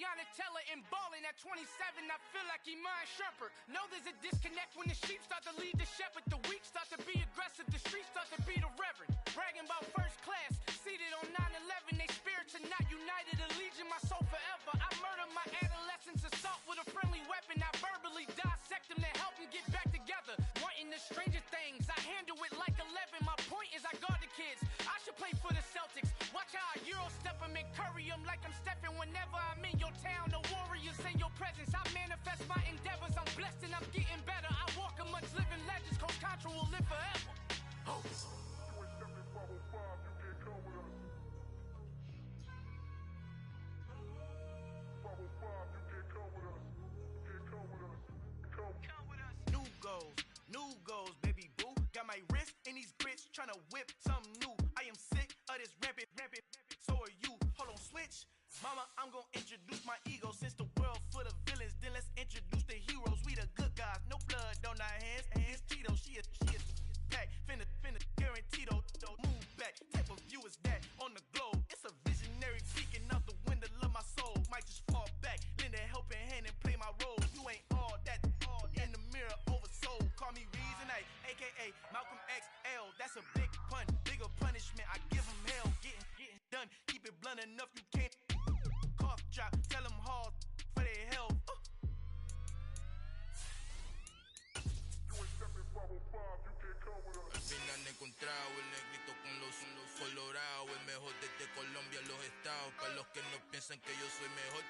Breonna Taylor and ballin' at 27, I feel like Iman Shumpert. Know there's a disconnect when the sheep start to lead the shepherd. The weak start to be aggressive, the streets start to be the reverend. Bragging about first class, seated on 9/11. They spirits are not united, allegiance my soul forever. I murder my adolescence, assault with a friendly weapon. I verbally dissect them to help them get back together. Wanting the stranger things, I handle it like 11. My point is I guard the kids. I should play for the Celtics. Watch how I Euro step them and curry them like I'm stepping whenever I'm in your town. The warriors in your presence. I manifest my endeavors. I'm blessed and I'm getting better. I walk amongst living legends. Coach Contra will live forever. Oh. New goals, baby boo. Got my wrist in these grits, tryna whip something new. I am sick of this rampant. So are you. Hold on, switch. Mama, I'm gonna introduce my ego. Since the world full of villains, then let's introduce the heroes. We the good guys, no blood on our hands. Hands Tito, she is pack. Finna guaranteed. Move back. Type of view is that on the globe. It's a visionary peeking out the window of my soul. Might just fall back, lend a helping hand and play my role. You ain't all that in the mirror oversold. Call me Reason A, aka Malcolm XL. That's a big pun, bigger punishment. I give him hell, getting done. Keep it blunt enough, you can't cough drop. Tell them hard for their health. Al final he encontrado el negrito con los colorados, el mejor desde Colombia a los estados. Para los que no piensan que yo soy mejor,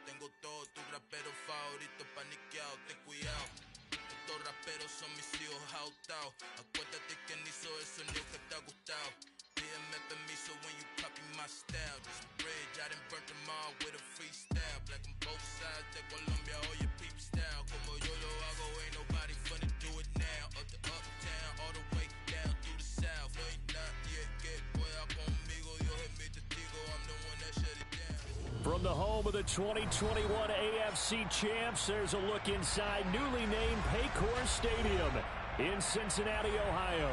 tengo todos tus raperos favoritos paniqueados, ten cuidado. Estos raperos son mis hijos jautados. Acuérdate que ni hizo el sonido que te ha gustado. Pídeme permiso when you copy my style. This bridge, I done burnt them all with a freestyle. Black on both sides de Colombia, oye peep style. Como yo lo hago, ain't nobody finna do it now. Up to uptown, all the way down through the south. No hay nadie que pueda conmigo. Dios es mi testigo, I'm the one that shut it down. From the home of the 2021 AFC champs, there's a look inside newly named Paycor Stadium in Cincinnati, Ohio.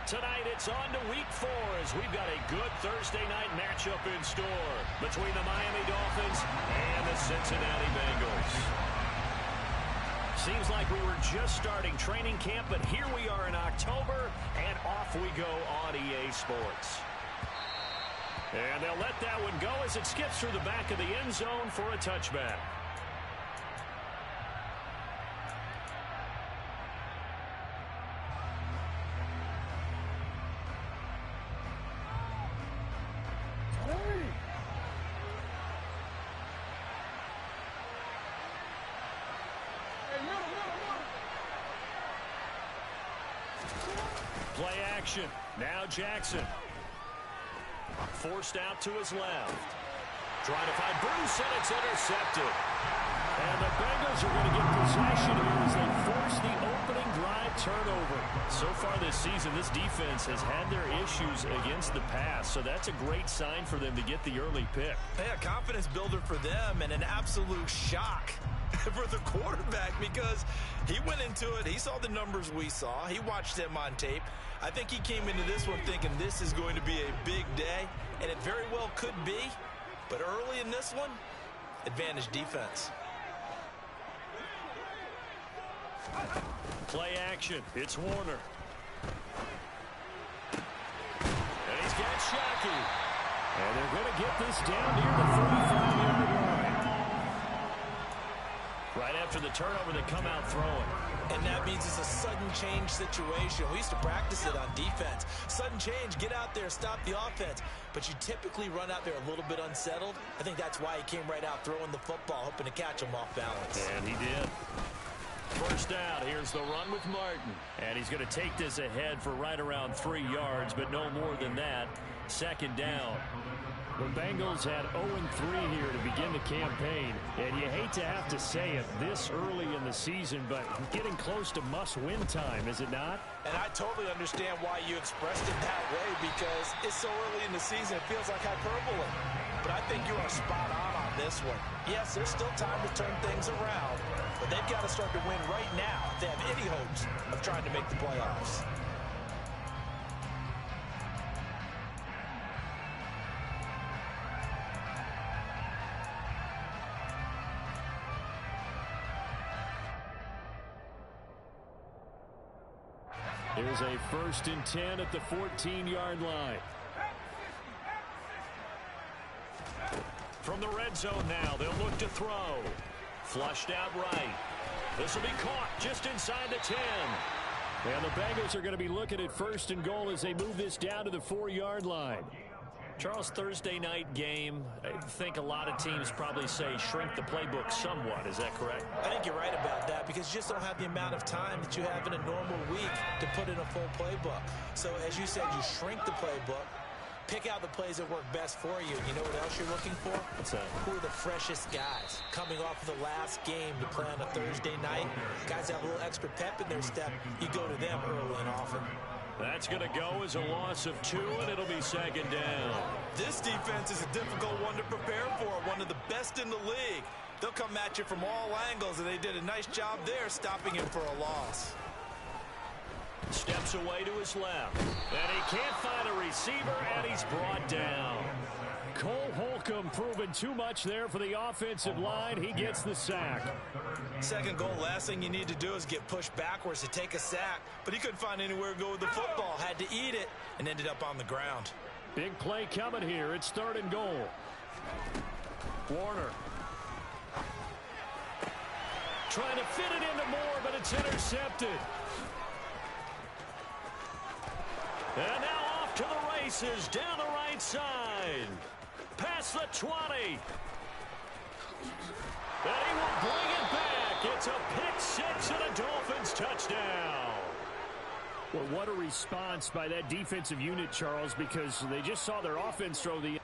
Tonight, it's on to Week 4 as we've got a good Thursday night matchup in store between the Miami Dolphins and the Cincinnati Bengals. Seems like we were just starting training camp, but here we are in October, and off we go on EA Sports. And they'll let that one go as it skips through the back of the end zone for a touchback. Play action. Now Jackson. Forced out to his left. Trying to find Bruce, and it's intercepted. And the Bengals are going to get possession here as they force the opening drive turnover. So far this season, this defense has had their issues against the pass, so that's a great sign for them to get the early pick. Hey, a confidence builder for them and an absolute shock for the quarterback because he went into it. He saw the numbers we saw. He watched them on tape. I think he came into this one thinking this is going to be a big day, and it very well could be. But early in this one, advantage defense. Play action. It's Warner. And he's got Shockey. And they're going to get this down near the 45-yard line. Right after the turnover, they come out throwing. And that means it's a sudden change situation. We used to practice it on defense. Sudden change, get out there, stop the offense. But you typically run out there a little bit unsettled. I think that's why he came right out throwing the football, hoping to catch him off balance. And he did. First down, here's the run with Martin. And he's going to take this ahead for right around 3 yards, but no more than that. Second down. The Bengals had 0-3 here to begin the campaign, and you hate to have to say it this early in the season, but getting close to must-win time, is it not? And I totally understand why you expressed it that way, because it's so early in the season, it feels like hyperbole. But I think you are spot on this one. Yes, there's still time to turn things around, but they've got to start to win right now if they have any hopes of trying to make the playoffs. Here's a 1st and 10 at the 14-yard line. From the red zone now, they'll look to throw. Flushed out right. This will be caught just inside the 10. And the Bengals are going to be looking at 1st and goal as they move this down to the 4-yard line. Charles, Thursday night game, I think a lot of teams probably say shrink the playbook somewhat. Is that correct? I think you're right about that because you just don't have the amount of time that you have in a normal week to put in a full playbook. So, as you said, you shrink the playbook. Pick out the plays that work best for you. You know what else you're looking for? What's that? Who are the freshest guys coming off of the last game to play on a Thursday night? Guys that have a little extra pep in their step. You go to them early and often. That's going to go as a loss of 2, and it'll be 2nd down. This defense is a difficult one to prepare for, one of the best in the league. They'll come at you from all angles, and they did a nice job there stopping him for a loss. Steps away to his left, and he can't find a receiver, and he's brought down. Cole Holcomb proving too much there for the offensive line. He gets the sack. 2nd goal, last thing you need to do is get pushed backwards to take a sack. But he couldn't find anywhere to go with the football. Had to eat it and ended up on the ground. Big play coming here. It's 3rd and goal. Warner. Trying to fit it into Moore, but it's intercepted. And now off to the races down the right side. Past the 20. And he will bring it back. It's a pick 6 and a Dolphins touchdown. Well, what a response by that defensive unit, Charles, because they just saw their offense throw the...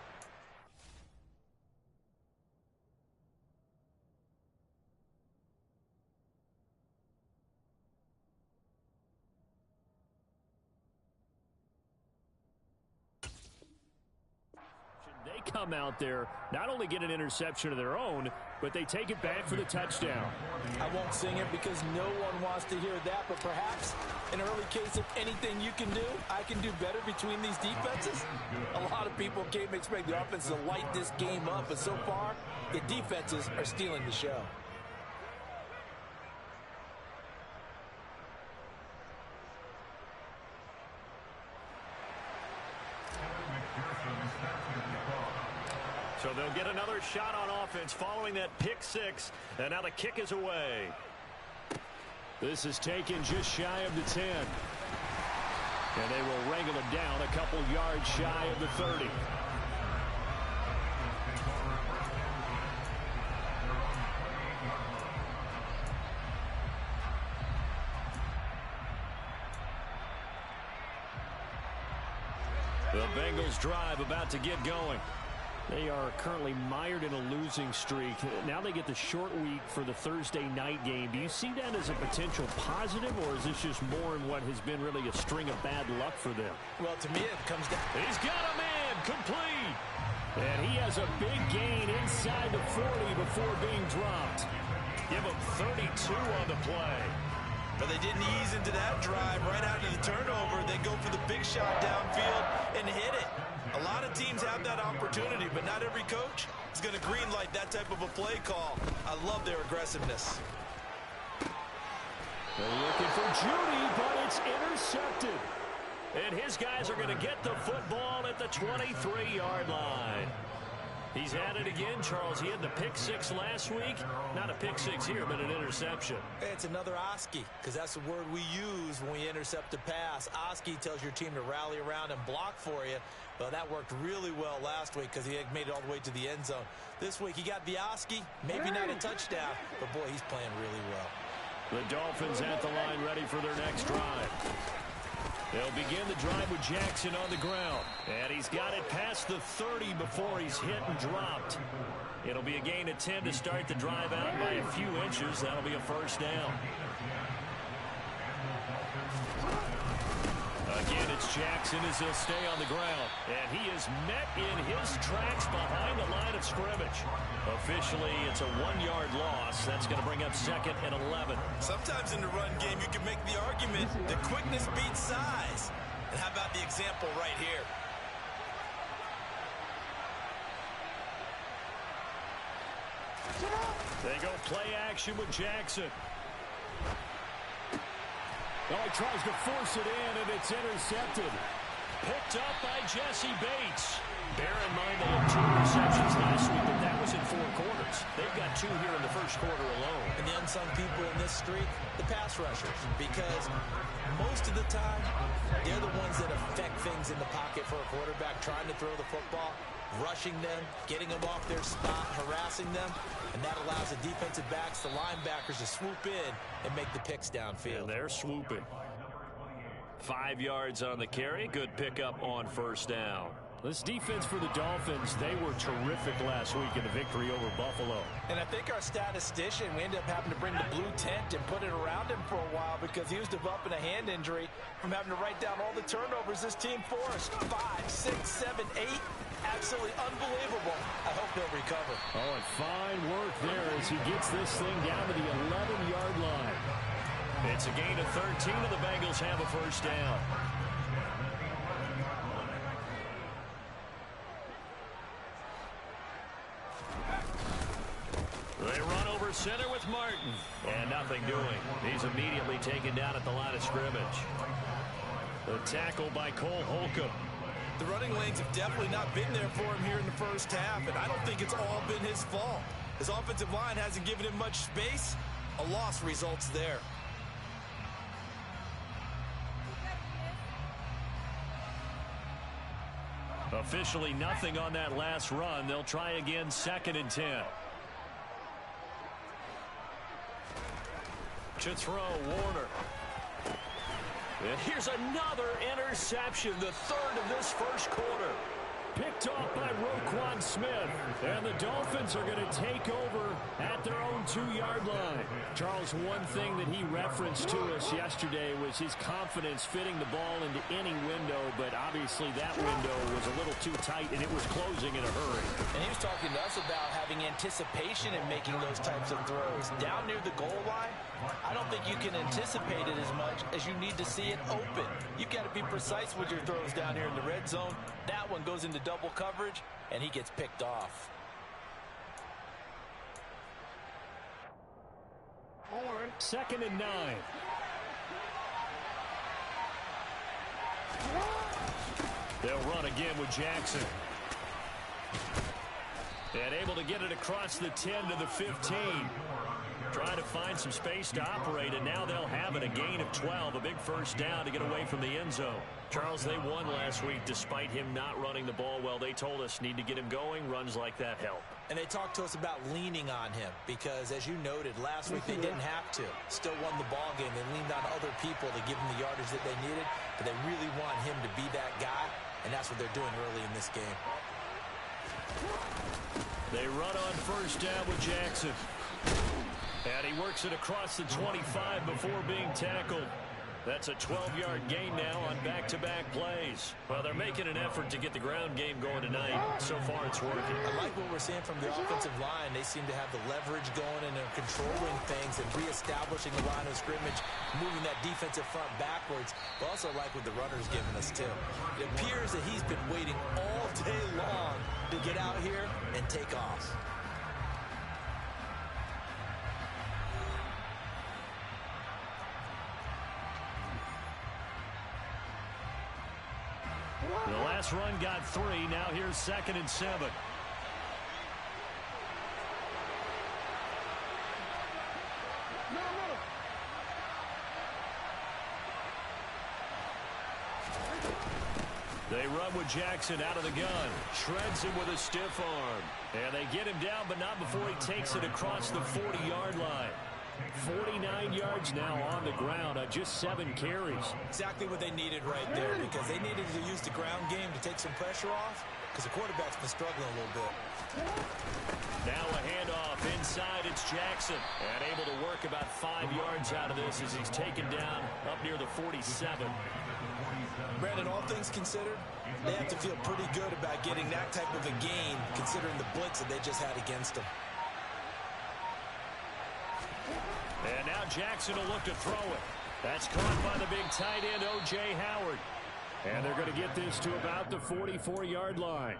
They come out there, not only get an interception of their own, but they take it back for the touchdown. I won't sing it because no one wants to hear that, but perhaps an early case of anything you can do, I can do better between these defenses. A lot of people came expect the offense to light this game up, but so far, the defenses are stealing the show. So they'll get another shot on offense following that pick 6, and now the kick is away. This is taken just shy of the 10. And they will wrangle it down a couple yards shy of the 30. The Bengals drive about to get going. They are currently mired in a losing streak. Now they get the short week for the Thursday night game. Do you see that as a potential positive, or is this just more in what has been really a string of bad luck for them? Well, to me, it comes down. He's got a man complete. And he has a big gain inside the 40 before being dropped. Give him 32 on the play. But they didn't ease into that drive right after the turnover. They go for the big shot downfield and hit it. A lot of teams have that opportunity, but not every coach is going to greenlight that type of a play call. I love their aggressiveness. They're looking for Judy, but it's intercepted. And his guys are going to get the football at the 23-yard line. He's at it again, Charles. He had the pick 6 last week. Not a pick 6 here, but an interception. It's another Oski, because that's the word we use when we intercept a pass. Oski tells your team to rally around and block for you. Well, that worked really well last week because he had made it all the way to the end zone. This week, he got the Oski, maybe not a touchdown, but boy, he's playing really well. The Dolphins at the line ready for their next drive. They'll begin the drive with Jackson on the ground. And he's got it past the 30 before he's hit and dropped. It'll be a gain of 10 to start the drive out by a few inches. That'll be a first down. Again, it's Jackson as he'll stay on the ground. And he is met in his tracks behind the line of scrimmage. Officially, it's a 1-yard loss. That's going to bring up 2nd and 11. Sometimes in the run game, you can make the argument that quickness beats size. And how about the example right here? They go play action with Jackson. Oh, he tries to force it in, and it's intercepted. Picked up by Jesse Bates. Bear in mind they had 2 receptions last week, but that was in 4 quarters. They've got 2 here in the first quarter alone. And the unsung people in this streak, the pass rushers, because most of the time, they're the ones that affect things in the pocket for a quarterback, trying to throw the football, rushing them, getting them off their spot, harassing them, and that allows the defensive backs, the linebackers to swoop in and make the picks downfield. And they're swooping. 5 yards on the carry. Good pickup on first down. This defense for the Dolphins, they were terrific last week in the victory over Buffalo. And I think our statistician, we ended up having to bring the blue tent and put it around him for a while because he was developing a hand injury from having to write down all the turnovers this team forced. 5, 6, 7, 8. Absolutely unbelievable. I hope he'll recover. Oh, and fine work there as he gets this thing down to the 11-yard line. It's a gain of 13, and the Bengals have a first down. They run over center with Martin. And nothing doing. He's immediately taken down at the line of scrimmage. The tackle by Cole Holcomb. The running lanes have definitely not been there for him here in the first half, and I don't think it's all been his fault. His offensive line hasn't given him much space. A loss results there. Officially nothing on that last run. They'll try again, 2nd and 10. To throw, Warner. And here's another interception, the 3rd of this first quarter. Picked off by Roquan Smith. And the Dolphins are going to take over at their own 2-yard line. Charles, one thing that he referenced to us yesterday was his confidence fitting the ball into any window, but obviously that window was a little too tight, and it was closing in a hurry. And he was talking to us about having anticipation in making those types of throws. Down near the goal line, I don't think you can anticipate it as much as you need to see it open. You've got to be precise with your throws down here in the red zone. That one goes into double coverage, and he gets picked off. Second and 9. They'll run again with Jackson. And able to get it across the 10 to the 15. Trying to find some space to operate, and now they'll have it. A gain of 12, a big first down to get away from the end zone. Charles, they won last week despite him not running the ball well. They told us need to get him going. Runs like that help. And they talked to us about leaning on him because, as you noted, last week they didn't have to. Still won the ball game. They leaned on other people to give him the yardage that they needed, but they really want him to be that guy, and that's what they're doing early in this game. They run on first down with Jackson. And he works it across the 25 before being tackled. That's a 12-yard gain now on back-to-back plays. Well, they're making an effort to get the ground game going tonight. So far, it's working. I like what we're seeing from the offensive line. They seem to have the leverage going, and they're controlling things and reestablishing the line of scrimmage, moving that defensive front backwards. But also like what the runner's giving us, too. It appears that he's been waiting all day long to get out here and take off. The last run got 3. Now here's 2nd and 7. They run with Jackson out of the gun. Shreds him with a stiff arm. And they get him down, but not before he takes it across the 40-yard line. 49 yards now on the ground on just 7 carries. Exactly what they needed right there, because they needed to use the ground game to take some pressure off, because the quarterback's been struggling a little bit. Now a handoff inside. It's Jackson, and able to work about 5 yards out of this as he's taken down up near the 47. Brandon, all things considered, they have to feel pretty good about getting that type of a gain, considering the blitz that they just had against them. And now Jackson will look to throw it. That's caught by the big tight end, O.J. Howard. And they're going to get this to about the 44-yard line.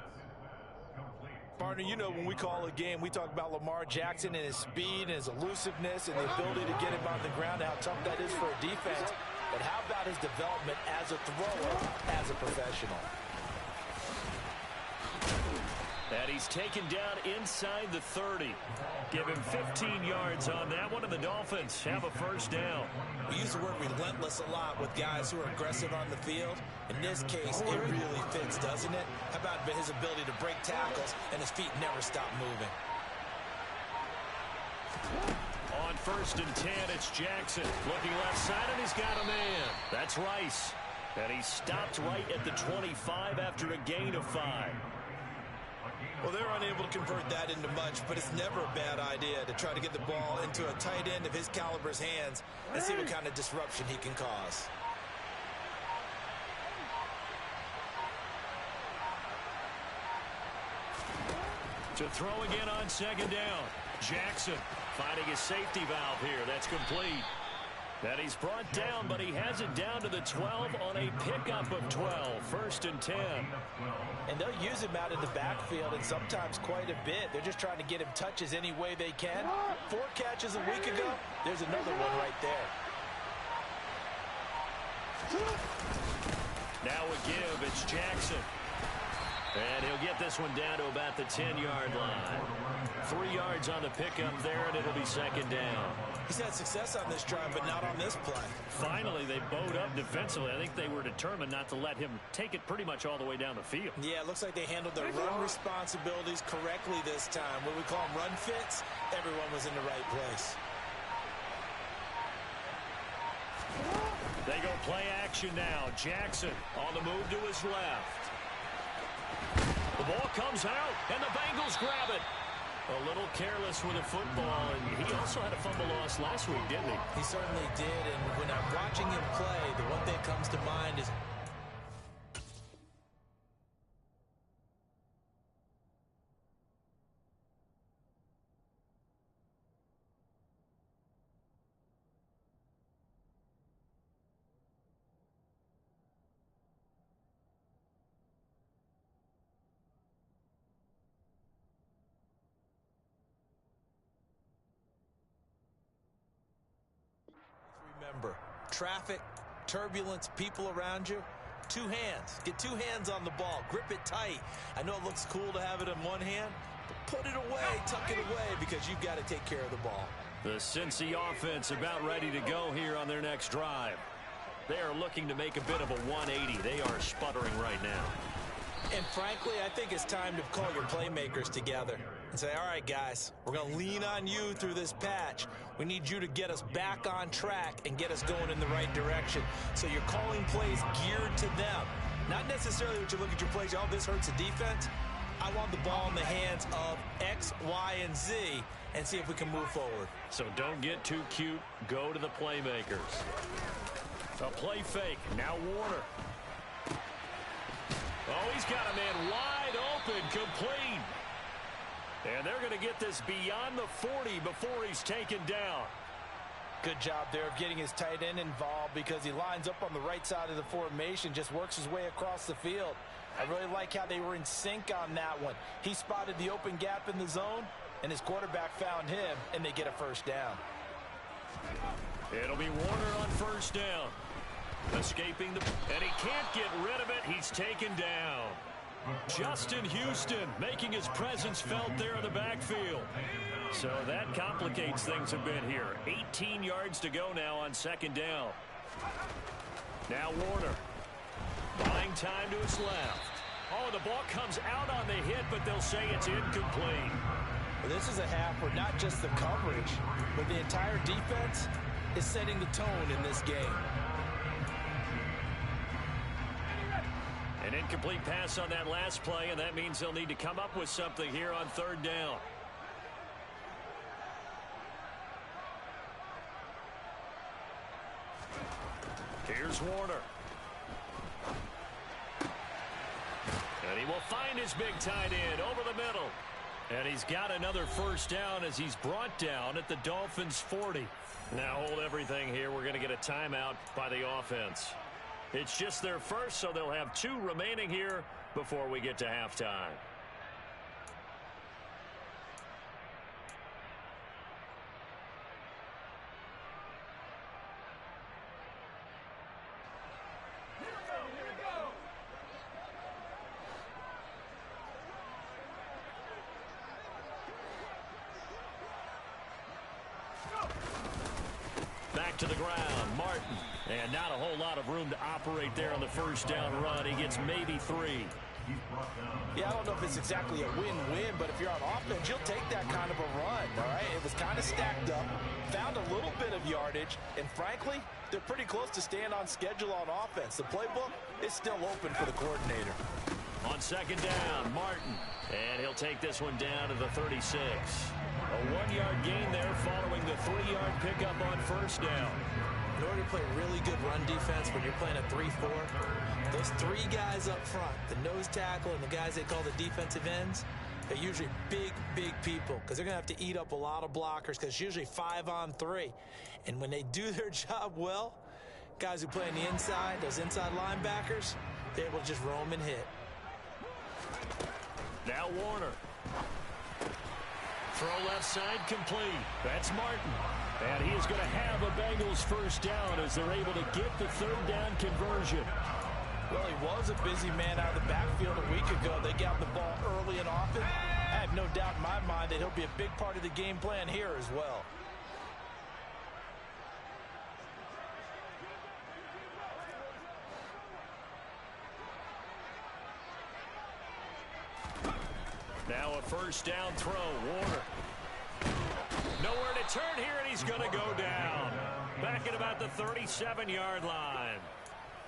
Partner, you know when we call a game, we talk about Lamar Jackson and his speed and his elusiveness and the ability to get him on the ground, how tough that is for a defense. but how about his development as a thrower, as a professional? And he's taken down inside the 30. Give him 15 yards on that one, and the Dolphins have a first down. We use the word relentless a lot with guys who are aggressive on the field. In this case, it really fits, doesn't it? How about his ability to break tackles and his feet never stop moving? On 1st and 10, it's Jackson. Looking left side, and he's got a man. That's Rice. And he stopped right at the 25 after a gain of 5. Well, they're unable to convert that into much, but it's never a bad idea to try to get the ball into a tight end of his caliber's hands and see what kind of disruption he can cause. To throw again on 2nd down. Jackson finding his safety valve here. That's complete. And he's brought down, but he has it down to the 12 on a pickup of 12. 1st and 10. And they'll use him out in the backfield, and sometimes quite a bit. They're just trying to get him touches any way they can. 4 catches a week ago. There's another one right there. Now a give. It's Jackson. And he'll get this one down to about the 10-yard line. 3 yards on the pickup there, and it'll be 2nd down. He's had success on this drive, but not on this play. Finally, they bowed up defensively. I think they were determined not to let him take it pretty much all the way down the field. Yeah, it looks like they handled their run responsibilities correctly this time. What we call them run fits, everyone was in the right place. They go play action now. Jackson on the move to his left. The ball comes out, and the Bengals grab it. A little careless with a football, and he also had a fumble loss last week, didn't he? He certainly did, and when I'm watching him play, the one thing that comes to mind is remember, traffic, turbulence, people around you, 2 hands. Get 2 hands on the ball. Grip it tight. I know it looks cool to have it in one hand, but put it away, tuck it away, because you've got to take care of the ball. The Cincy offense about ready to go here on their next drive. They are looking to make a bit of a 180. They are sputtering right now. And frankly, I think it's time to call your playmakers together and say, all right, guys, we're going to lean on you through this patch. We need you to get us back on track and get us going in the right direction. So you're calling plays geared to them. Not necessarily what you look at your plays, oh, this hurts the defense. I want the ball in the hands of X, Y, and Z and see if we can move forward. So don't get too cute. Go to the playmakers. A play fake. Now Warner. Oh, he's got a man wide open, complete. And they're going to get this beyond the 40 before he's taken down. Good job there of getting his tight end involved because he lines up on the right side of the formation, just works his way across the field. I really like how they were in sync on that one. He spotted the open gap in the zone, and his quarterback found him, and they get a first down. It'll be Warner on first down. Escaping the... and he can't get rid of it. He's taken down. Justin Houston making his presence felt there in the backfield. So that complicates things a bit here. 18 yards to go now on second down. Now Warner. Buying time to his left. Oh, the ball comes out on the hit, but they'll say it's incomplete. Well, this is a half where not just the coverage, but the entire defense is setting the tone in this game. An incomplete pass on that last play, and that means they'll need to come up with something here on third down. Here's Warner. And he will find his big tight end over the middle. And he's got another first down as he's brought down at the Dolphins' 40. Now hold everything here. We're going to get a timeout by the offense. It's just their first, so they'll have 2 remaining here before we get to halftime. to the ground. Martin. And not a whole lot of room to operate there on the first down run. He gets maybe 3. Yeah, I don't know if it's exactly a win-win, but if you're on offense, you'll take that kind of a run, all right? It was kind of stacked up, found a little bit of yardage, and frankly, they're pretty close to staying on schedule on offense. The playbook is still open for the coordinator. On second down, Martin. And he'll take this one down to the 36. A 1-yard gain there following the 3-yard pickup on first down. In order to play really good run defense when you're playing a 3-4, those 3 guys up front, the nose tackle and the guys they call the defensive ends, they're usually big, big people because they're going to have to eat up a lot of blockers because it's usually 5 on 3. And when they do their job well, guys who play on the inside, those inside linebackers, they're able to just roam and hit. Now Warner. Throw left side complete. That's Martin. And he is going to have a Bengals first down as they're able to get the third down conversion. Well, he was a busy man out of the backfield a week ago. They got the ball early and often. I have no doubt in my mind that he'll be a big part of the game plan here as well. Now a first down throw. Warner. Nowhere to turn here, and he's going to go down. Back at about the 37-yard line.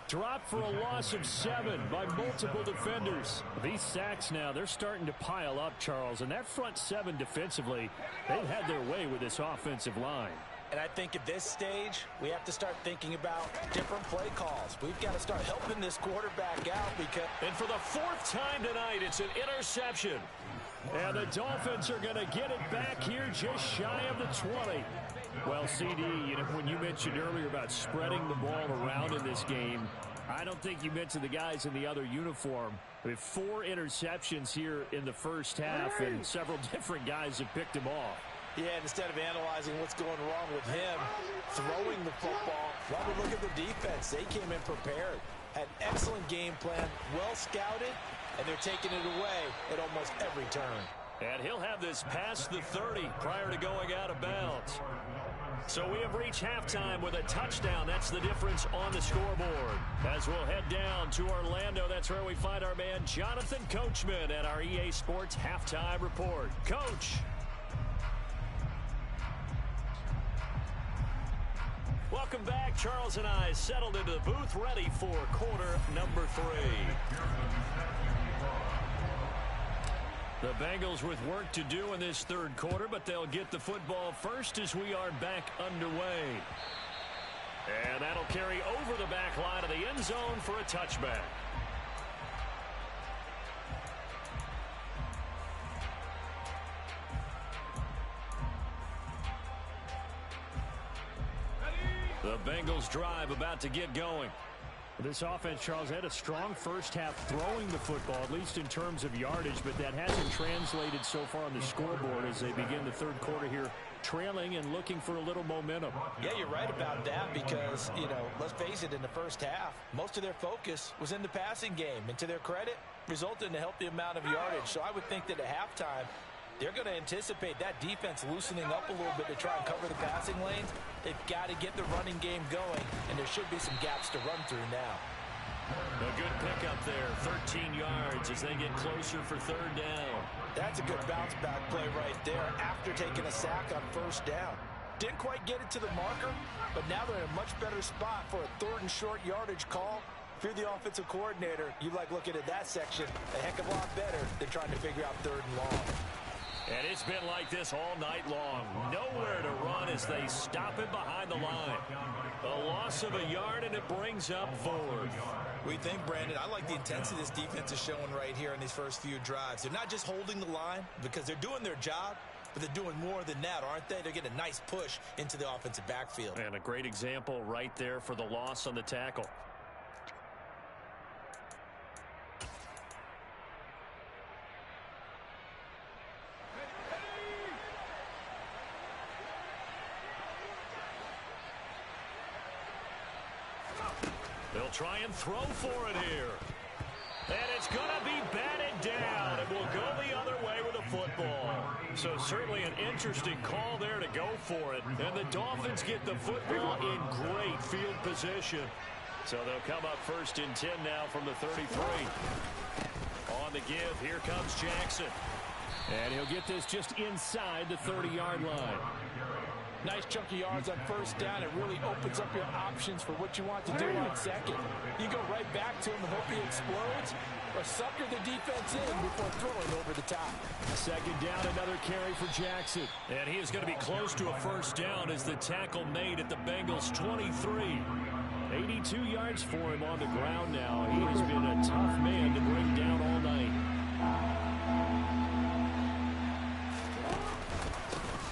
Dropped for a loss of 7 by multiple defenders. These sacks now, they're starting to pile up, Charles. And that front 7 defensively, they've had their way with this offensive line. And I think at this stage, we have to start thinking about different play calls. We've got to start helping this quarterback out because... And for the 4th time tonight, it's an interception. And the Dolphins are going to get it back here just shy of the 20. Well, CD, you know, when you mentioned earlier about spreading the ball around in this game, I don't think you mentioned the guys in the other uniform. We have 4 interceptions here in the first half, and several different guys have picked them off. Yeah, and instead of analyzing what's going wrong with him, throwing the football, while we look at the defense, they came in prepared. Had an excellent game plan, well scouted, and they're taking it away at almost every turn. And he'll have this past the 30 prior to going out of bounds. So we have reached halftime with a touchdown. That's the difference on the scoreboard. As we'll head down to Orlando, that's where we find our man Jonathan Coachman at our EA Sports Halftime Report. Coach. Welcome back. Charles and I settled into the booth, ready for quarter number 3. The Bengals with work to do in this third quarter, but they'll get the football first as we are back underway. And that'll carry over the back line of the end zone for a touchback. The Bengals drive about to get going. This offense, Charles, had a strong first half throwing the football, at least in terms of yardage, but that hasn't translated so far on the scoreboard as they begin the third quarter here, trailing and looking for a little momentum. Yeah, you're right about that because, you know, let's face it, in the first half, most of their focus was in the passing game. And to their credit, resulted in a healthy amount of yardage. So I would think that at halftime, they're going to anticipate that defense loosening up a little bit to try and cover the passing lanes. They've got to get the running game going, and there should be some gaps to run through now. A good pickup there, 13 yards as they get closer for third down. That's a good bounce-back play right there after taking a sack on first down. Didn't quite get it to the marker, but now they're in a much better spot for a third and short yardage call. If you're the offensive coordinator, you like looking at that section a heck of a lot better than trying to figure out third and long. And it's been like this all night long. Nowhere to run as they stop it behind the line. A loss of a yard, and it brings up 4th. We think, Brandon, I like the intensity this defense is showing right here in these first few drives. They're not just holding the line because they're doing their job, but they're doing more than that, aren't they? They're getting a nice push into the offensive backfield. And a great example right there for the loss on the tackle. They'll try and throw for it here. And it's going to be batted down. It will go the other way with the football. So certainly an interesting call there to go for it. And the Dolphins get the football in great field position. So they'll come up 1st and 10 now from the 33. On the give, here comes Jackson. And he'll get this just inside the 30-yard line. Nice chunk of yards on 1st down. It really opens up your options for what you want to do on 2nd. You go right back to him and hope he explodes, or sucker the defense in before throwing over the top. 2nd down, another carry for Jackson. And he is going to be close to a 1st down as the tackle made at the Bengals' 23. 82 yards for him on the ground now. He has been a tough man to bring down all night.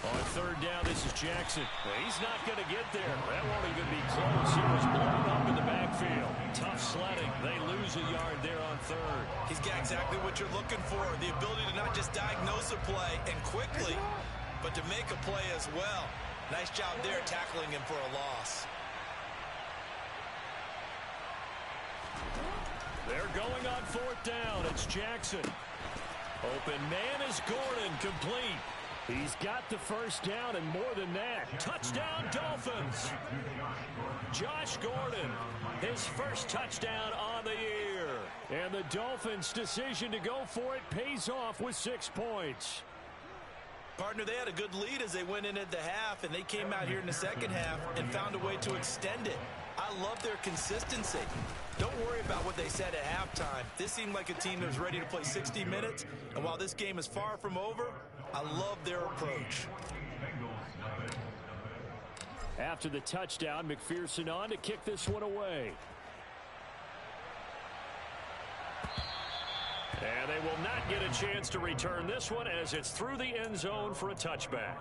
On 3rd down, this is Jackson. He's not going to get there. That won't even be close. He was blown up in the backfield. Tough sledding. They lose a yard there on 3rd. He's got exactly what you're looking for, the ability to not just diagnose a play and quickly, but to make a play as well. Nice job there tackling him for a loss. They're going on 4th down. It's Jackson. Open man is Gordon, complete. He's got the 1st down and more than that. Touchdown, Dolphins. Josh Gordon, his 1st touchdown on the year. And the Dolphins' decision to go for it pays off with 6 points. Partner, they had a good lead as they went in at the half, and they came out here in the 2nd half and found a way to extend it. I love their consistency. Don't worry about what they said at halftime. This seemed like a team that was ready to play 60 minutes, and while this game is far from over, I love their approach. After the touchdown, McPherson on to kick this one away. And they will not get a chance to return this one as it's through the end zone for a touchback.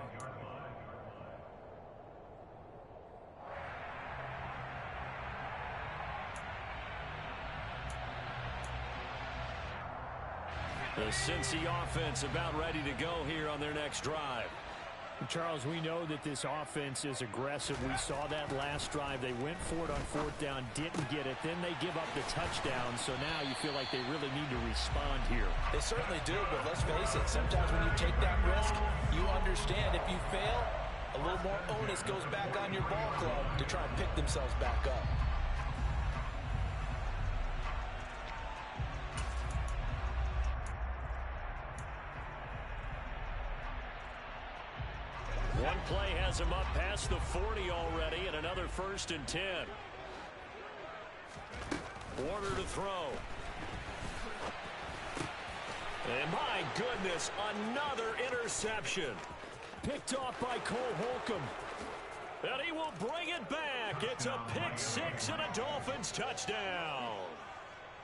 The Cincy offense about ready to go here on their next drive. Charles, we know that this offense is aggressive. We saw that last drive. They went for it on 4th down, didn't get it. Then they give up the touchdown. So now you feel like they really need to respond here. They certainly do, but let's face it. Sometimes when you take that risk, you understand if you fail, a little more onus goes back on your ball club to try and pick themselves back up. One play has him up past the 40 already, and another 1st and 10. Warner to throw. And my goodness, another interception. Picked off by Cole Holcomb. And he will bring it back. It's a pick 6 and a Dolphins touchdown.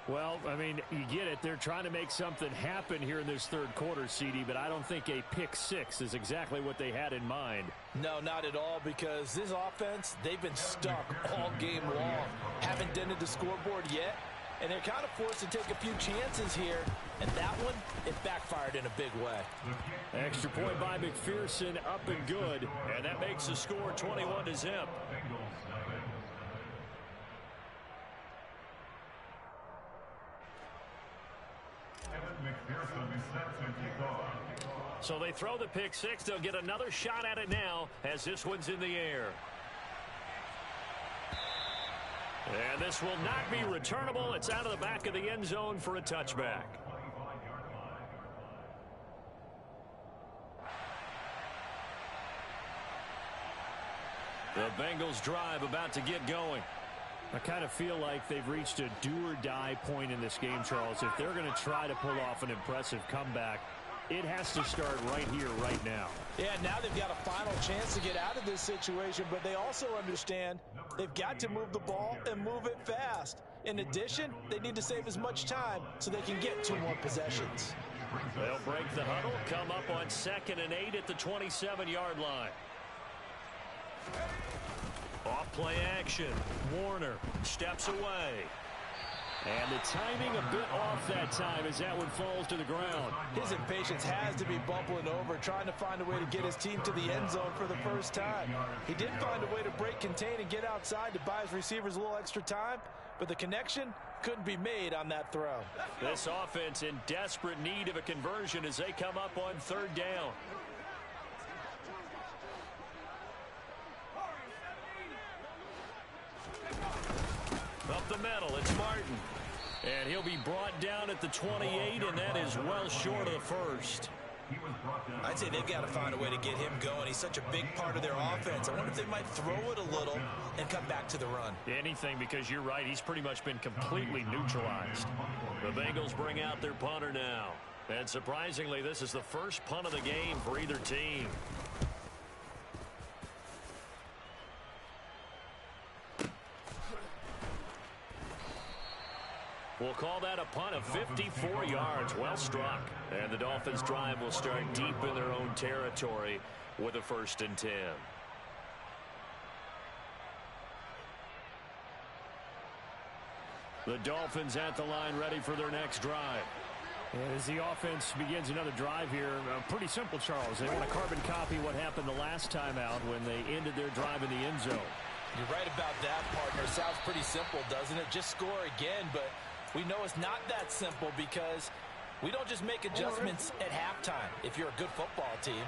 Well, I mean, you get it. They're trying to make something happen here in this 3rd quarter, CD, but I don't think a pick 6 is exactly what they had in mind. No, not at all, because this offense, they've been stuck all game long. Haven't dented the scoreboard yet, and they're kind of forced to take a few chances here, and that one, it backfired in a big way. Extra point by McPherson, up and good, and that makes the score 21-0. So they throw the pick 6. They'll get another shot at it now as this one's in the air. And this will not be returnable. It's out of the back of the end zone for a touchback. The Bengals drive about to get going. I kind of feel like they've reached a do-or-die point in this game, Charles. If they're going to try to pull off an impressive comeback, it has to start right here, right now. Yeah, now they've got a final chance to get out of this situation, but they also understand they've got to move the ball and move it fast. In addition, they need to save as much time so they can get 2 more possessions. They'll break the huddle, come up on 2nd and 8 at the 27-yard line. Off play action. Warner steps away. And the timing a bit off that time as that one falls to the ground. His impatience has to be bubbling over, trying to find a way to get his team to the end zone for the first time. He did find a way to break, contain, and get outside to buy his receivers a little extra time, but the connection couldn't be made on that throw. This offense in desperate need of a conversion as they come up on 3rd down. middle. It's Martin. And he'll be brought down at the 28, and that is well short of the first. I'd say they've got to find a way to get him going. He's such a big part of their offense. I wonder if they might throw it a little and come back to the run. Anything, because you're right. He's pretty much been completely neutralized. The Bengals bring out their punter now. And surprisingly, this is the first punt of the game for either team. We'll call that a punt of 54 yards. Well struck. And the Dolphins' drive will start deep in their own territory with a 1st and 10. The Dolphins at the line, ready for their next drive. And as the offense begins another drive here, pretty simple, Charles. They want to carbon copy what happened the last time out when they ended their drive in the end zone. You're right about that, partner. Sounds pretty simple, doesn't it? Just score again, but we know it's not that simple because we don't just make adjustments at halftime. If you're a good football team,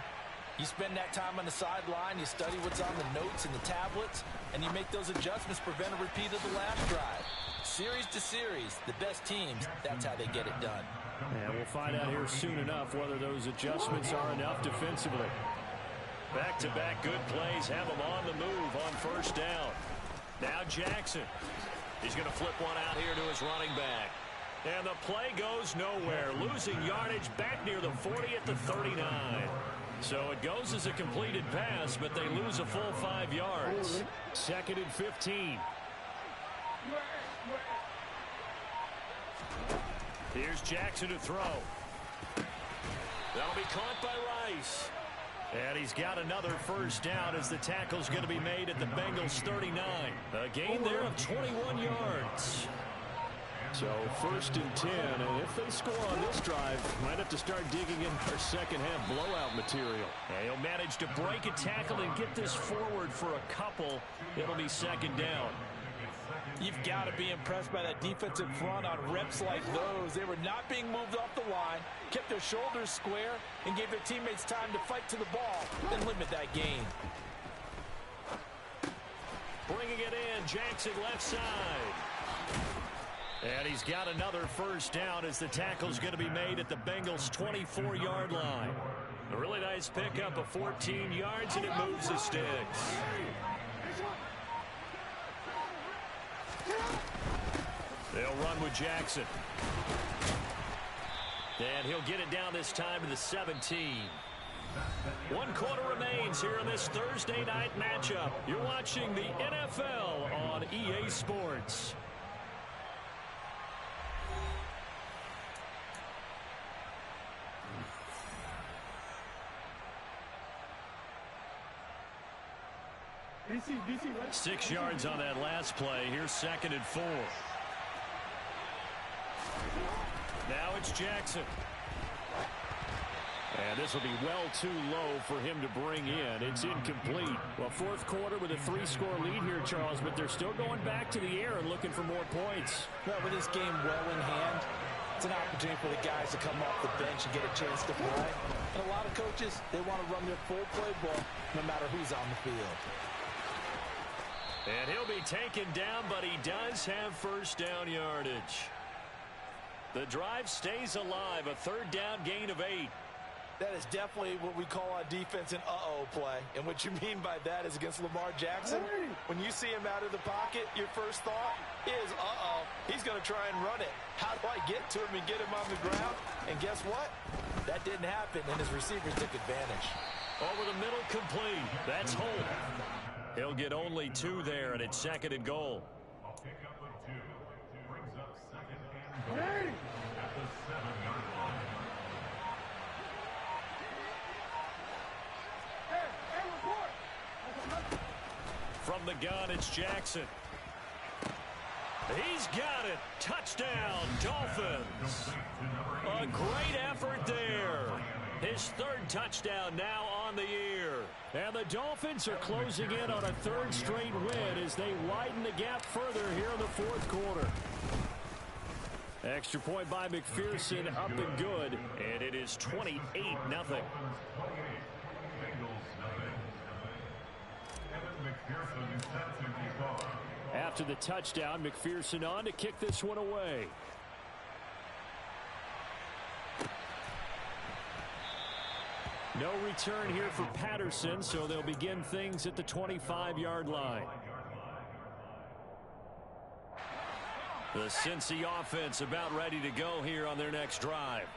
you spend that time on the sideline, you study what's on the notes and the tablets, and you make those adjustments, prevent a repeat of the last drive. Series to series, the best teams, that's how they get it done. And we'll find out here soon enough whether those adjustments are enough defensively. Back-to-back good plays have them on the move on 1st down. Now Jackson. He's going to flip one out here to his running back. And the play goes nowhere. Losing yardage back near the 40 at the 39. So it goes as a completed pass, but they lose a full 5 yards. 2nd and 15. Here's Jackson to throw. That'll be caught by Rice. And he's got another 1st down as the tackle's going to be made at the Bengals' 39. A gain there of 21 yards. So 1st and 10, and if they score on this drive, might have to start digging in their second half blowout material. And he'll manage to break a tackle and get this forward for a couple. It'll be 2nd down. You've got to be impressed by that defensive front on reps like those. They were not being moved off the line, kept their shoulders square, and gave their teammates time to fight to the ball and limit that gain. Bringing it in, Jackson left side. And he's got another 1st down as the tackle's going to be made at the Bengals' 24-yard line. A really nice pickup of 14 yards, and it moves the sticks. They'll run with Jackson. And he'll get it down this time to the 17. 1 quarter remains here in this Thursday night matchup. You're watching the NFL on EA Sports. DC, 6 yards on that last play. Here's 2nd and 4. Now it's Jackson. And this will be well too low for him to bring in. It's incomplete. Well, 4th quarter with a 3-score lead here, Charles, but they're still going back to the air and looking for more points. Well, with this game well in hand, it's an opportunity for the guys to come off the bench and get a chance to play. And a lot of coaches, they want to run their full playbook no matter who's on the field. And he'll be taken down, but he does have 1st down yardage. The drive stays alive, a 3rd down gain of 8. That is definitely what we call on defense an uh-oh play. And what you mean by that is against Lamar Jackson, when you see him out of the pocket, your first thought is, uh-oh, he's going to try and run it. How do I get to him and get him on the ground? And guess what? That didn't happen, and his receivers took advantage. Over the middle, complete. That's Holt. He'll get only 2 there, and it's 2nd and goal. From the gun, it's Jackson. He's got it. Touchdown, Dolphins. A great effort there. His 3rd touchdown now on the year. And the Dolphins are closing in on a 3rd straight win as they widen the gap further here in the 4th quarter. Extra point by McPherson, up and good. And it is 28-0. After the touchdown, McPherson on to kick this one away. No return here for Patterson, so they'll begin things at the 25-yard line. The Cincy offense about ready to go here on their next drive.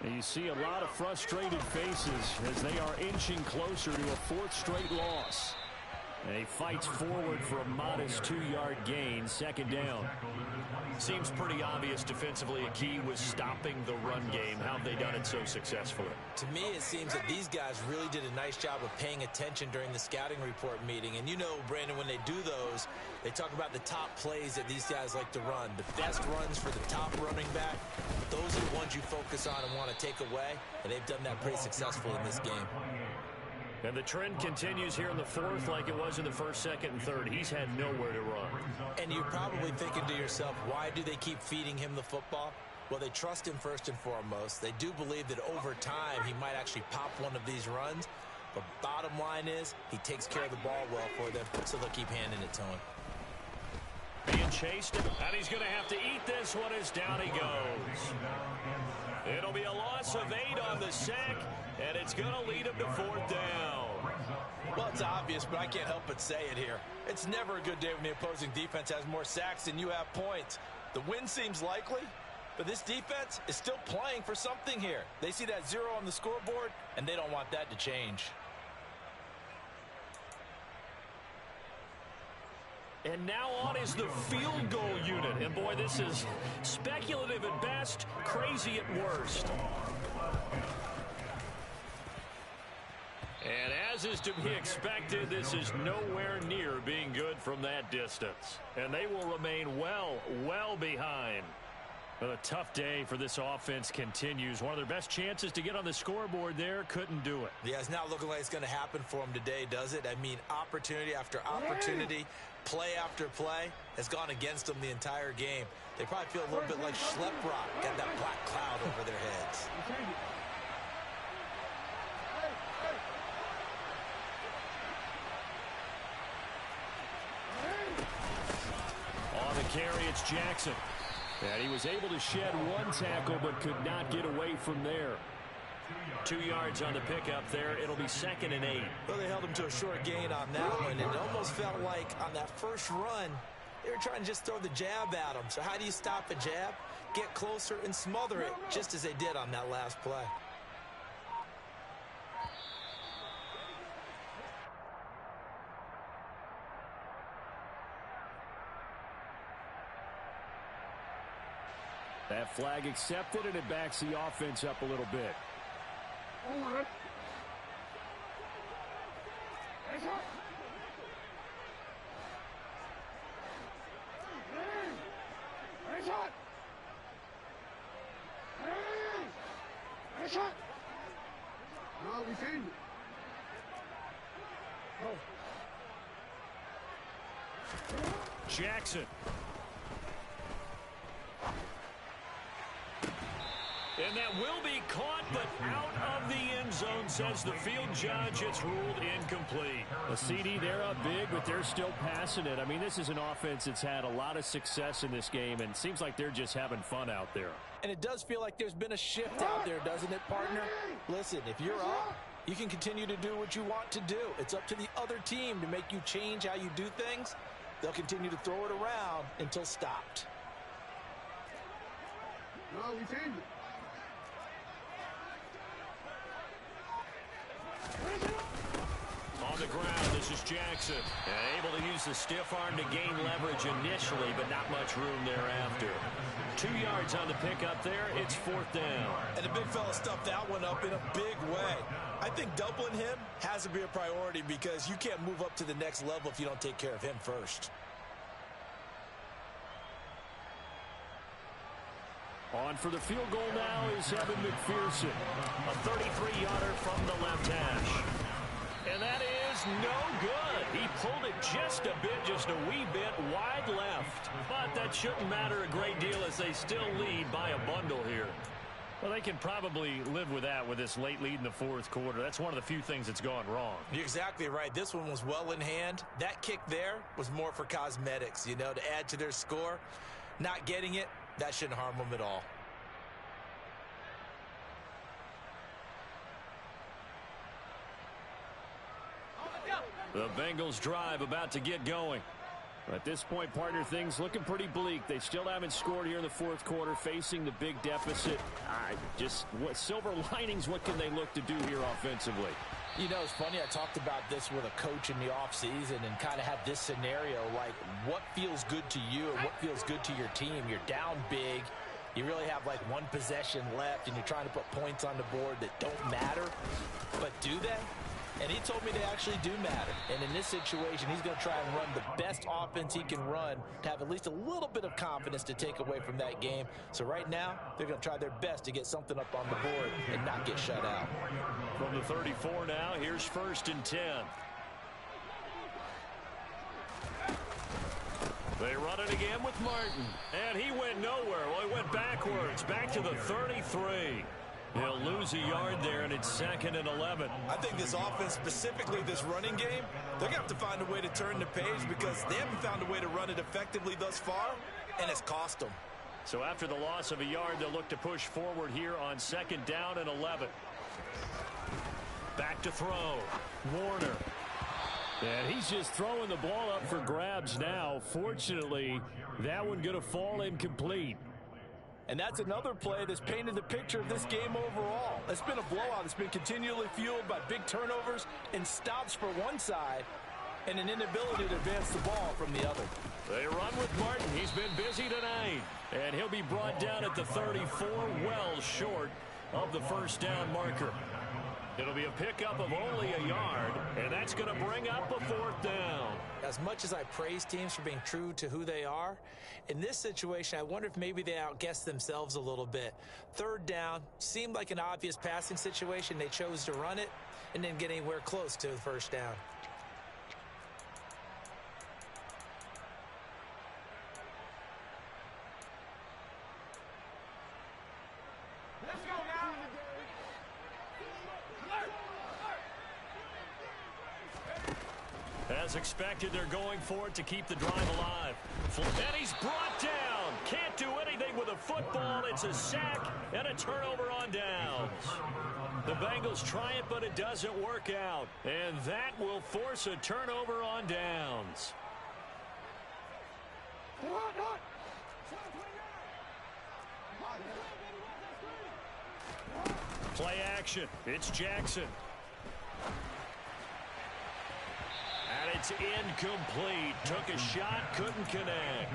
And you see a lot of frustrated faces as they are inching closer to a fourth straight loss. And he fights forward for a modest 2-yard gain, second down. Seems pretty obvious defensively a key was stopping the run game. How have they done it so successfully? To me, it seems that these guys really did a nice job of paying attention during the scouting report meeting. And you know, Brandon, when they do those, they talk about the top plays that these guys like to run. The best runs for the top running back, those are the ones you focus on and want to take away. And they've done that pretty successfully in this game. And the trend continues here in the fourth like it was in the first, second, and third. He's had nowhere to run. And you're probably thinking to yourself, why do they keep feeding him the football? Well, they trust him first and foremost. They do believe that over time he might actually pop one of these runs. But bottom line is he takes care of the ball well for them, so they'll keep handing it to him. Being chased, and he's going to have to eat this one as down he goes. It'll be a loss of 8 on the sack, and it's going to lead him to fourth down. Well, it's obvious, but I can't help but say it here. It's never a good day when the opposing defense has more sacks than you have points. The win seems likely, but this defense is still playing for something here. They see that 0 on the scoreboard, and they don't want that to change. And now on is the field goal unit. And boy, this is speculative at best, crazy at worst. And as is to be expected, this is nowhere near being good from that distance. And they will remain well behind. But a tough day for this offense continues. One of their best chances to get on the scoreboard there, couldn't do it. Yeah, it's not looking like it's going to happen for them today, does it? I mean, opportunity after opportunity, play after play has gone against them the entire game. They probably feel a little bit like Schleprock, got that black cloud over their heads. On the carry, it's Jackson. And he was able to shed one tackle but could not get away from there. 2 yards on the pickup there. It'll be 2nd and 8. Well, they held him to a short gain on that one. It almost felt like on that first run, they were trying to just throw the jab at him. So how do you stop a jab? Get closer and smother it, just as they did on that last play. That flag accepted, and it backs the offense up a little bit. Jackson. And that will be caught, but out of the end zone, says the field judge. It's ruled incomplete. A CD, they're up big, but they're still passing it. I mean, this is an offense that's had a lot of success in this game, and it seems like they're just having fun out there. And it does feel like there's been a shift out there, doesn't it, partner? Listen, if you're up, you can continue to do what you want to do. It's up to the other team to make you change how you do things. They'll continue to throw it around until stopped. On the ground, this is Jackson. And able to use the stiff arm to gain leverage initially, but not much room thereafter. 2 yards on the pickup there. It's 4th down. And the big fella stuffed that one up in a big way. I think doubling him has to be a priority because you can't move up to the next level if you don't take care of him first. On for the field goal now is Evan McPherson. A 33-yarder from the left hash. And that is no good. He pulled it just a bit, just a wee bit wide left. But that shouldn't matter a great deal as they still lead by a bundle here. Well, they can probably live with that with this late lead in the fourth quarter. That's one of the few things that's gone wrong. You're exactly right. This one was well in hand. That kick there was more for cosmetics, you know, to add to their score. Not getting it, that shouldn't harm them at all. The Bengals drive about to get going. At this point, partner, things looking pretty bleak. They still haven't scored here in the fourth quarter, facing the big deficit. Just what silver linings, what can they look to do here offensively? You know, it's funny, I talked about this with a coach in the offseason and kind of had this scenario, like what feels good to you and what feels good to your team. You're down big. You really have like one possession left, and you're trying to put points on the board that don't matter. But do they? And he told me they actually do matter. And in this situation, he's going to try and run the best offense he can run to have at least a little bit of confidence to take away from that game. So right now, they're going to try their best to get something up on the board and not get shut out. From the 34 now, here's 1st and 10. They run it again with Martin. And he went nowhere. Well, he went backwards, back to the 33. He'll lose a yard there, and it's 2nd and 11. I think this offense, specifically this running game, they're going to have to find a way to turn the page because they haven't found a way to run it effectively thus far, and it's cost them. So after the loss of a yard, they'll look to push forward here on 2nd down and 11. Back to throw. Warner. And he's just throwing the ball up for grabs now. Fortunately, that one going to fall incomplete. And that's another play that's painted the picture of this game overall. It's been a blowout. It's been continually fueled by big turnovers and stops for one side and an inability to advance the ball from the other. They run with Martin. He's been busy tonight. And he'll be brought down at the 34, well short of the 1st down marker. It'll be a pickup of only a yard, and that's going to bring up a 4th down. As much as I praise teams for being true to who they are, in this situation, I wonder if maybe they outguessed themselves a little bit. 3rd down seemed like an obvious passing situation. They chose to run it and didn't get anywhere close to the 1st down. As expected, they're going for it to keep the drive alive. And he's brought down. Can't do anything with a football. It's a sack and a turnover on downs. The Bengals try it, but it doesn't work out. And that will force a turnover on downs. Play action. It's Jackson. And it's incomplete. Took a shot, couldn't connect.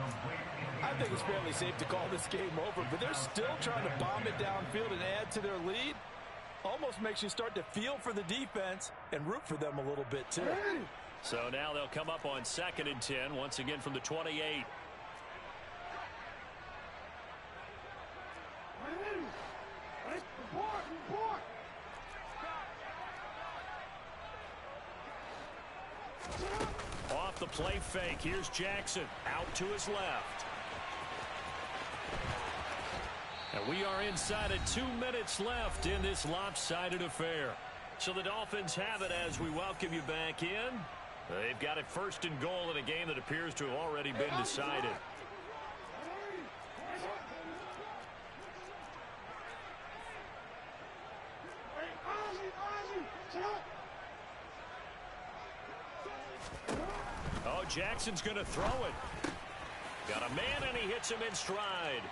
I think it's fairly safe to call this game over, but they're still trying to bomb it downfield and add to their lead. Almost makes you start to feel for the defense and root for them a little bit, too. So now they'll come up on 2nd and 10, once again from the 28. Off the play fake, here's Jackson out to his left. And we are inside of 2 minutes left in this lopsided affair. So the Dolphins have it as we welcome you back in. They've got it 1st and goal in a game that appears to have already been decided. Oh, Jackson's going to throw it. Got a man, and he hits him in stride.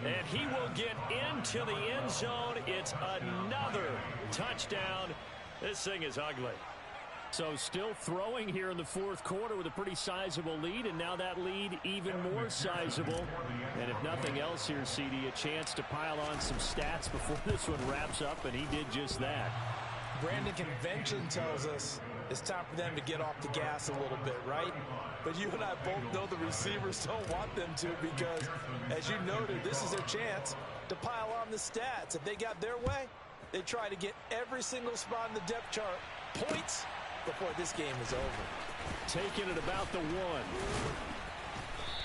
And he will get into the end zone. It's another touchdown. This thing is ugly. So still throwing here in the fourth quarter with a pretty sizable lead, and now that lead even more sizable. And if nothing else here, CD, a chance to pile on some stats before this one wraps up, and he did just that. Brandon, convention tells us it's time for them to get off the gas a little bit, right? But you and I both know the receivers don't want them to because, as you noted, this is their chance to pile on the stats. If they got their way, they try to get every single spot in the depth chart points before this game is over. Taking it about the 1.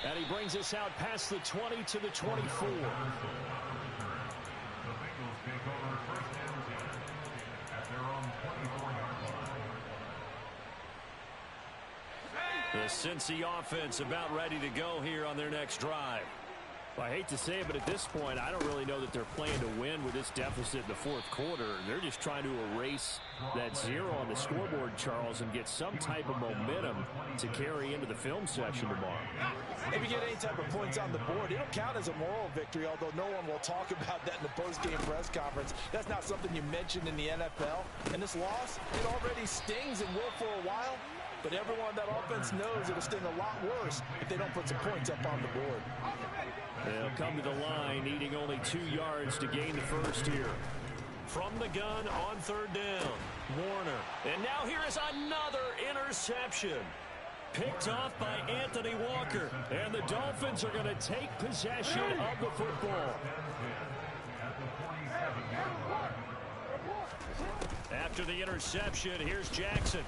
And he brings us out past the 20 to the 24. The Cincy offense about ready to go here on their next drive. Well, I hate to say it, but at this point, I don't really know that they're playing to win with this deficit in the fourth quarter. They're just trying to erase that 0 on the scoreboard, Charles, and get some type of momentum to carry into the film session tomorrow. If you get any type of points on the board, it'll count as a moral victory, although no one will talk about that in the post-game press conference. That's not something you mentioned in the NFL. And this loss, it already stings and will for a while. But everyone on that offense knows it'll sting a lot worse if they don't put some points up on the board. They'll come to the line, needing only 2 yards to gain the first here. From the gun on third down, Warner. And now here is another interception. Picked off by Anthony Walker. And the Dolphins are going to take possession of the football. After the interception, here's Jackson.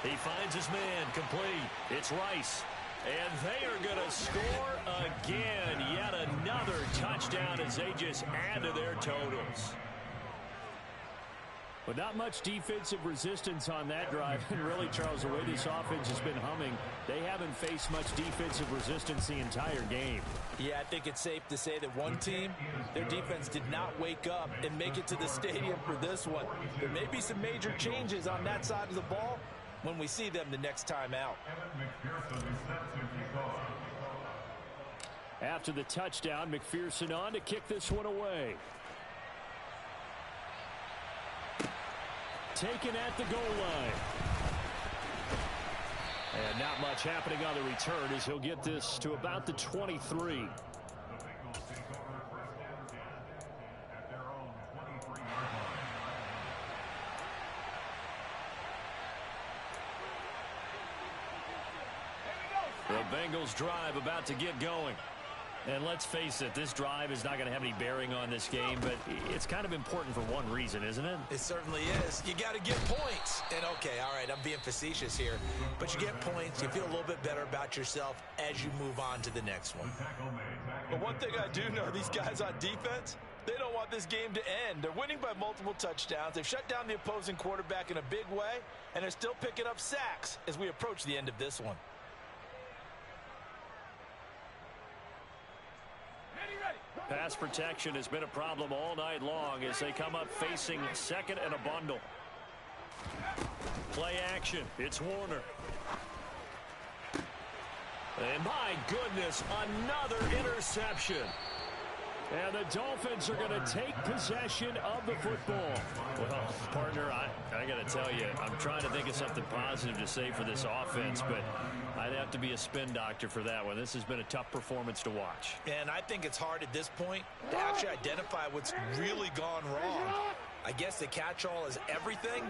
He finds his man, complete. It's Rice. And they are going to score again. Yet another touchdown as they just add to their totals. But not much defensive resistance on that drive. And really, Charles, the way this offense has been humming, they haven't faced much defensive resistance the entire game. Yeah, I think it's safe to say that one team, their defense did not wake up and make it to the stadium for this one. There may be some major changes on that side of the ball when we see them the next time out. After the touchdown, McPherson on to kick this one away. Taken at the goal line. And not much happening on the return as he'll get this to about the 23. The Bengals drive about to get going. And let's face it, this drive is not going to have any bearing on this game, but it's kind of important for one reason, isn't it? It certainly is. You got to get points. And okay, all right, I'm being facetious here, but you get points, you feel a little bit better about yourself as you move on to the next one. But one thing I do know, these guys on defense, they don't want this game to end. They're winning by multiple touchdowns. They've shut down the opposing quarterback in a big way, and they're still picking up sacks as we approach the end of this one. Pass protection has been a problem all night long as they come up facing second and a bundle. Play action. It's Warner. And my goodness, another interception. And the Dolphins are going to take possession of the football. Well, partner, I got to tell you, I'm trying to think of something positive to say for this offense, but I'd have to be a spin doctor for that one. This has been a tough performance to watch. And I think it's hard at this point to actually identify what's really gone wrong. I guess the catch-all is everything.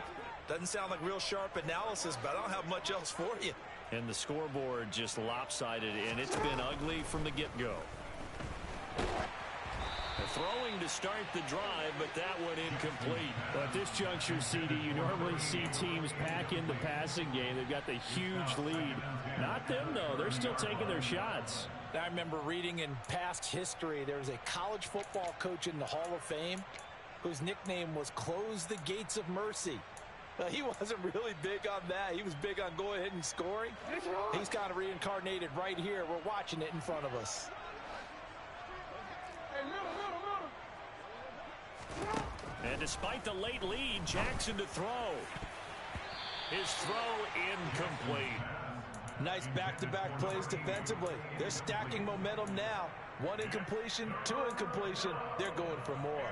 Doesn't sound like real sharp analysis, but I don't have much else for you. And the scoreboard just lopsided, and it's been ugly from the get-go. Throwing to start the drive, but that one incomplete. But at this juncture, CD, you normally see teams pack in the passing game. They've got the huge lead. Not them, though. They're still taking their shots. I remember reading in past history, there was a college football coach in the Hall of Fame whose nickname was Close the Gates of Mercy. He wasn't really big on that. He was big on going ahead and scoring. He's kind of reincarnated right here. We're watching it in front of us. And despite the late lead, Jackson to throw. His throw incomplete. Nice back-to-back plays defensively. They're stacking momentum now. 1 incompletion, 2 incompletion. They're going for more.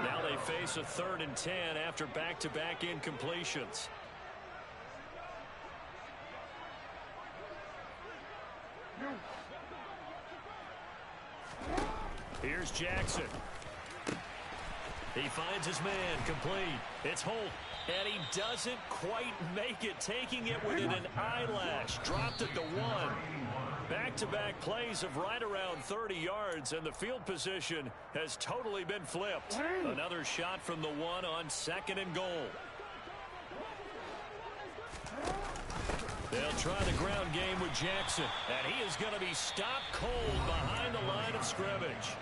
Now they face a 3rd and 10 after back-to-back incompletions. Here's Jackson. He finds his man, complete. It's Holt, and he doesn't quite make it, taking it within an eyelash. Dropped it to 1. Back-to-back plays of right around 30 yards, and the field position has totally been flipped. Another shot from the 1 on 2nd and goal. They'll try the ground game with Jackson, and he is going to be stopped cold behind the line of scrimmage.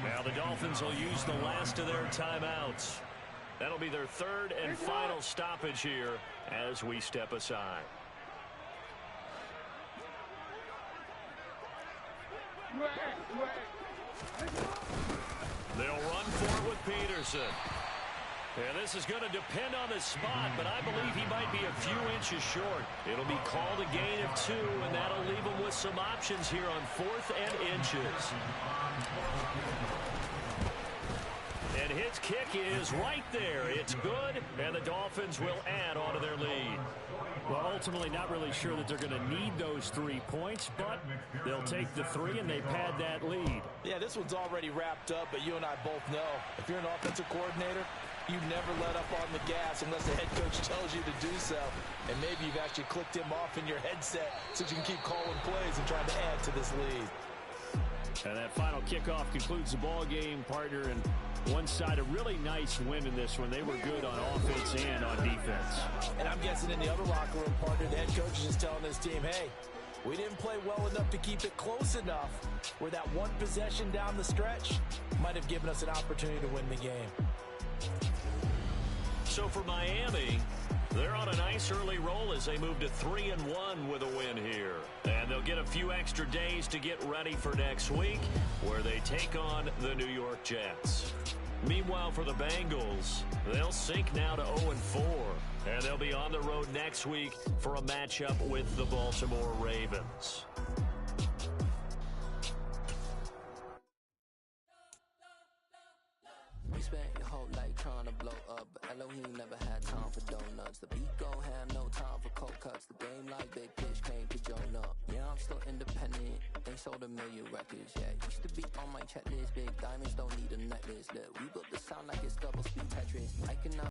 Now the Dolphins will use the last of their timeouts. That'll be their third and final stoppage here as we step aside. They'll run for it with Peterson. And this is going to depend on the spot, but I believe he might be a few inches short. It'll be called a gain of 2, and that'll leave him with some options here on 4th and inches. And his kick is right there. It's good, and the Dolphins will add on to their lead. Well, ultimately not really sure that they're going to need those 3 points, but they'll take the 3 and they pad that lead. Yeah, this one's already wrapped up, but you and I both know if you're an offensive coordinator, you never let up on the gas unless the head coach tells you to do so. And maybe you've actually clicked him off in your headset so you can keep calling plays and trying to add to this lead. And that final kickoff concludes the ball game, partner, and one side a really nice win in this one. They were good on offense and on defense. And I'm guessing in the other locker room, partner, the head coach is just telling his team, hey, we didn't play well enough to keep it close enough where that one possession down the stretch might have given us an opportunity to win the game. So for Miami, they're on a nice early roll as they move to 3-1 with a win here. And they'll get a few extra days to get ready for next week, where they take on the New York Jets. Meanwhile, for the Bengals, they'll sink now to 0-4. And they'll be on the road next week for a matchup with the Baltimore Ravens. You spent your whole life trying to blow up, but Elohim never had time for donuts. The beat gon' have no time for cold cuts. The game like big pitch came to join up. Yeah, I'm still independent. Ain't sold a million records yet. Used to be on my checklist. Big diamonds don't need a necklace. Look, we built the sound like it's double speed Tetris. I cannot